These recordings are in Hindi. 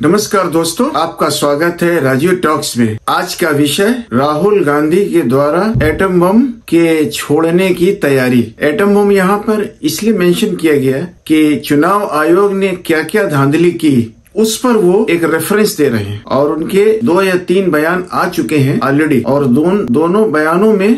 नमस्कार दोस्तों, आपका स्वागत है राजीव टॉक्स में। आज का विषय राहुल गांधी के द्वारा एटम बम के छोड़ने की तैयारी। एटम बम यहाँ पर इसलिए मेंशन किया गया कि चुनाव आयोग ने क्या क्या धांधली की उस पर वो एक रेफरेंस दे रहे हैं और उनके 2 या 3 बयान आ चुके हैं ऑलरेडी और दोनों बयानों में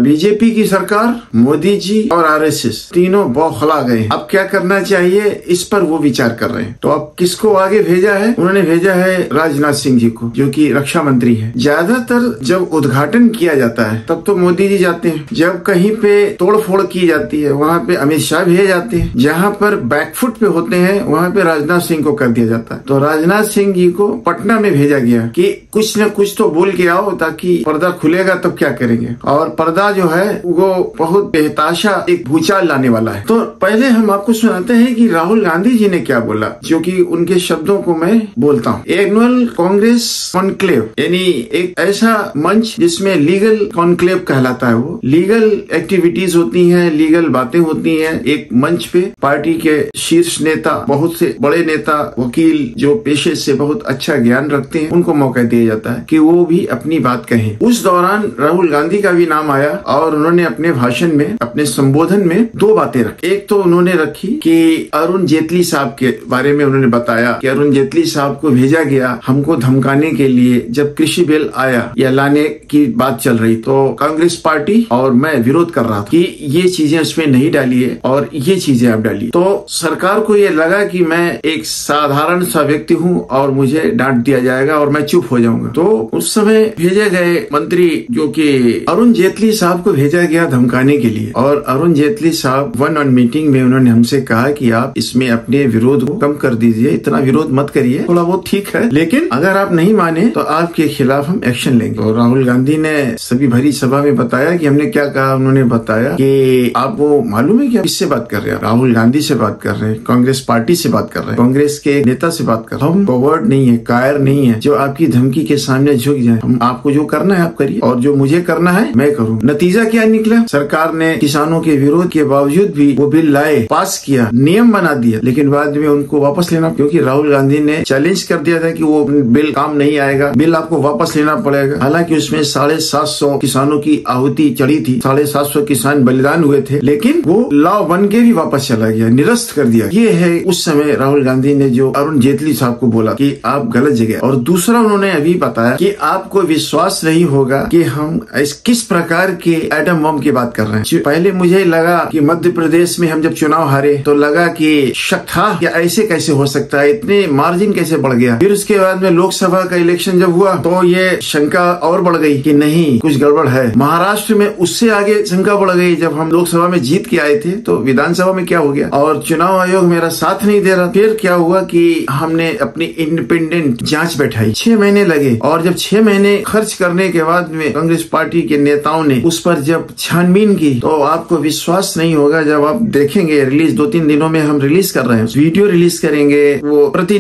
बीजेपी की सरकार, मोदी जी और आरएसएस तीनों बौखला गए। अब क्या करना चाहिए इस पर वो विचार कर रहे हैं। तो अब किसको आगे भेजा है? उन्होंने भेजा है राजनाथ सिंह जी को, जो कि रक्षा मंत्री है। ज्यादातर जब उद्घाटन किया जाता है तब तो मोदी जी जाते हैं, जब कहीं पे तोड़फोड़ की जाती है वहाँ पे अमित शाह भेजे जाते हैं, जहाँ पर बैकफुट पे होते हैं वहाँ पे राजनाथ सिंह को कर दिया जाता है। तो राजनाथ सिंह जी को पटना में भेजा गया कि कुछ न कुछ तो बोल के आओ, ताकि पर्दा खुलेगा तब क्या करेंगे। और पर्दा जो है वो बहुत बेहताशा एक भूचाल लाने वाला है। तो पहले हम आपको सुनाते हैं कि राहुल गांधी जी ने क्या बोला, जो कि उनके शब्दों को मैं बोलता हूँ। एनुअल कांग्रेस कॉन्क्लेव यानी एक ऐसा मंच जिसमें लीगल कॉन्क्लेव कहलाता है। वो लीगल एक्टिविटीज होती हैं, लीगल बातें होती हैं। एक मंच पे पार्टी के शीर्ष नेता, बहुत से बड़े नेता, वकील जो पेशे से बहुत अच्छा ज्ञान रखते हैं, उनको मौका दिया जाता है कि वो भी अपनी बात कहें। उस दौरान राहुल गांधी का भी नाम आया और उन्होंने अपने भाषण में, अपने संबोधन में 2 बातें रखी। एक तो उन्होंने रखी कि अरुण जेटली साहब के बारे में उन्होंने बताया कि अरुण जेटली साहब को भेजा गया हमको धमकाने के लिए। जब कृषि बिल आया या लाने की बात चल रही तो कांग्रेस पार्टी और मैं विरोध कर रहा था कि ये चीजें उसमें नहीं डालिए और ये चीजें आप डालिए। तो सरकार को ये लगा कि मैं एक साधारण सा व्यक्ति हूँ और मुझे डांट दिया जाएगा और मैं चुप हो जाऊंगा। तो उस समय भेजे गए मंत्री, जो कि अरुण जेटली साहब को भेजा गया धमकाने के लिए। और अरुण जेटली साहब वन ऑन मीटिंग में उन्होंने हमसे कहा कि आप इसमें अपने विरोध को कम कर दीजिए, इतना विरोध मत करिए, थोड़ा बहुत ठीक है, लेकिन अगर आप नहीं माने तो आपके खिलाफ हम एक्शन लेंगे। तो राहुल गांधी ने सभी भरी सभा में बताया कि हमने क्या कहा। उन्होंने बताया कि आपको मालूम है कि आप किससे बात कर रहे हैं? राहुल गांधी से बात कर रहे हैं, कांग्रेस पार्टी से बात कर रहे हैं, कांग्रेस के नेता से बात कर। हम कवर्ड नहीं है, कायर नहीं है जो आपकी धमकी के सामने झुक जाए। हम आपको जो करना है आप करिए और जो मुझे करना है मैं करूँ। नतीजा क्या निकला? सरकार ने किसानों के विरोध के बावजूद भी वो बिल लाए, पास किया, नियम बना दिया, लेकिन बाद में उनको वापस लेना, क्योंकि राहुल गांधी ने चैलेंज कर दिया था कि वो बिल काम नहीं आएगा, बिल आपको वापस लेना पड़ेगा। हालांकि उसमें 750 किसानों की आहुति चढ़ी थी, 750 किसान बलिदान हुए थे, लेकिन वो लॉ बन के भी वापस चला गया, निरस्त कर दिया। ये है उस समय राहुल गांधी ने जो अरुण जेटली साहब को बोला कि आप गलत जगह। और दूसरा उन्होंने अभी बताया कि आपको विश्वास नहीं होगा कि हम किस प्रकार के एटम बम की बात कर रहे हैं। पहले मुझे लगा कि मध्य प्रदेश में हम जब चुनाव हारे तो लगा कि शक था कि ऐसे कैसे हो सकता है, इतने मार्जिन कैसे बढ़ गया। फिर उसके बाद में लोकसभा का इलेक्शन जब हुआ तो ये शंका और बढ़ गई कि नहीं कुछ गड़बड़ है। महाराष्ट्र में उससे आगे शंका बढ़ गई, जब हम लोकसभा में जीत के आए थे तो विधानसभा में क्या हो गया और चुनाव आयोग मेरा साथ नहीं दे रहा। फिर क्या हुआ कि हमने अपनी इंडिपेंडेंट जांच बैठाई, 6 महीने लगे और जब 6 महीने खर्च करने के बाद में कांग्रेस पार्टी के नेताओं ने उस पर जब छानबीन की तो आपको विश्वास नहीं होगा। जब आप देखेंगे रिलीज 2-3 दिनों में हम रिलीज कर रहे हैं, वीडियो रिलीज करेंगे, वो प्रति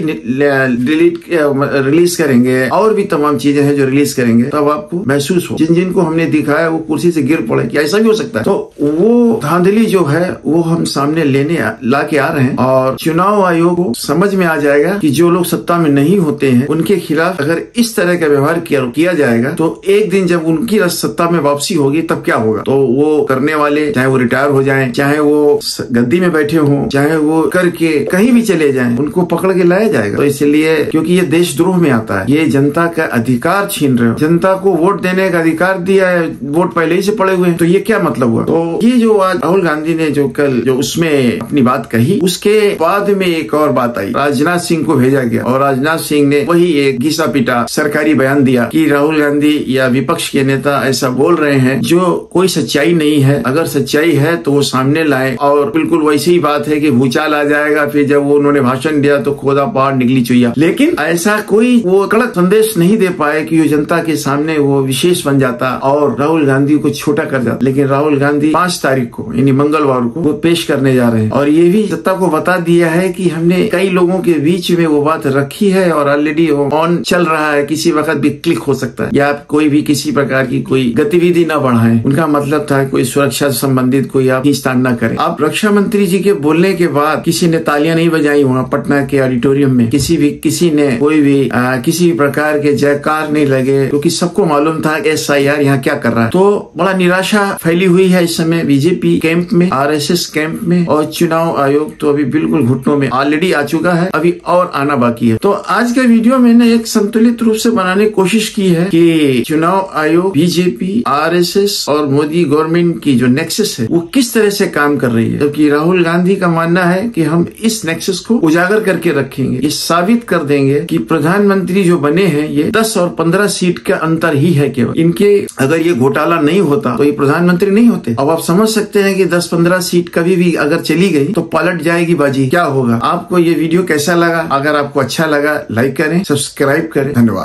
रिलीज करेंगे और भी तमाम चीजें हैं जो रिलीज करेंगे, तब आपको महसूस हो जिन को हमने दिखाया वो कुर्सी से गिर पड़े कि ऐसा भी हो सकता है। तो वो धांधली जो है वो हम सामने ला के आ रहे हैं और चुनाव आयोग को समझ में आ जाएगा कि जो लोग सत्ता में नहीं होते हैं उनके खिलाफ अगर इस तरह का व्यवहार किया जाएगा तो एक दिन जब उनकी सत्ता में वापसी होगी तब क्या होगा। तो वो करने वाले, चाहे वो रिटायर हो जाएं, चाहे वो गद्दी में बैठे हों, चाहे वो करके कहीं भी चले जाएं, उनको पकड़ के लाया जाएगा। तो इसलिए क्योंकि ये देशद्रोह में आता है, ये जनता का अधिकार छीन रहे हो। जनता को वोट देने का अधिकार दिया है, वोट पहले ही से पड़े हुए हैं, तो ये क्या मतलब हुआ। तो ये जो आज राहुल गांधी ने जो कल जो उसमें अपनी बात कही, उसके बाद में एक और बात आई, राजनाथ सिंह को भेजा गया और राजनाथ सिंह ने वही एक घिसा पिटा सरकारी बयान दिया कि राहुल गांधी या विपक्ष के नेता ऐसा बोल रहे हैं जो कोई सच्चाई नहीं है। अगर सच्चाई है तो वो सामने लाए। और बिल्कुल वैसी ही बात है कि भूचाल आ जाएगा। फिर जब वो उन्होंने भाषण दिया तो खोदा पहाड़ निकली चुईया, लेकिन ऐसा कोई वो कड़क संदेश नहीं दे पाए कि जनता के सामने वो विशेष बन जाता और राहुल गांधी को छोटा कर जाता। लेकिन राहुल गांधी 5 तारीख को यानी मंगलवार को वो पेश करने जा रहे हैं और ये भी जनता को बता दिया है कि हमने हमने कई लोगों के बीच में वो बात रखी है और ऑलरेडी वो ऑन चल रहा है, किसी वक्त भी क्लिक हो सकता है, या आप कोई भी किसी प्रकार की कोई गतिविधि न बढ़ाएं। उनका मतलब था कोई सुरक्षा संबंधित कोई आप खींचतान न करें। अब रक्षा मंत्री जी के बोलने के बाद किसी ने तालियां नहीं बजाई वहाँ पटना के ऑडिटोरियम में, किसी ने कोई भी किसी प्रकार के जयकार नहीं लगे, क्योंकि सबको मालूम था SIR यहाँ क्या कर रहा है। तो बड़ा निराशा फैली हुई है इस समय बीजेपी कैंप में, RSS कैंप में, और चुनाव आयोग तो अभी बिल्कुल घुटनों में ऑलरेडी आ चुका है, अभी और आना बाकी है। तो आज के वीडियो में मैंने एक संतुलित रूप से बनाने की कोशिश की है कि चुनाव आयोग, बीजेपी, RSS और मोदी गवर्नमेंट की जो नेक्सस है वो किस तरह से काम कर रही है। क्योंकि राहुल गांधी का मानना है कि हम इस नेक्सस को उजागर करके रखेंगे, ये साबित कर देंगे कि प्रधानमंत्री जो बने हैं ये 10 और 15 सीट का अंतर ही है केवल। इनके अगर ये घोटाला नहीं होता तो ये प्रधानमंत्री नहीं होते। अब आप समझ सकते हैं कि 10-15 सीट कभी भी अगर चली गई तो पलट जाएगी बाजी, क्या होगा। आपको ये वीडियो कैसा लगा? अगर आपको अच्छा लगा लाइक करें, सब्सक्राइब करें। धन्यवाद।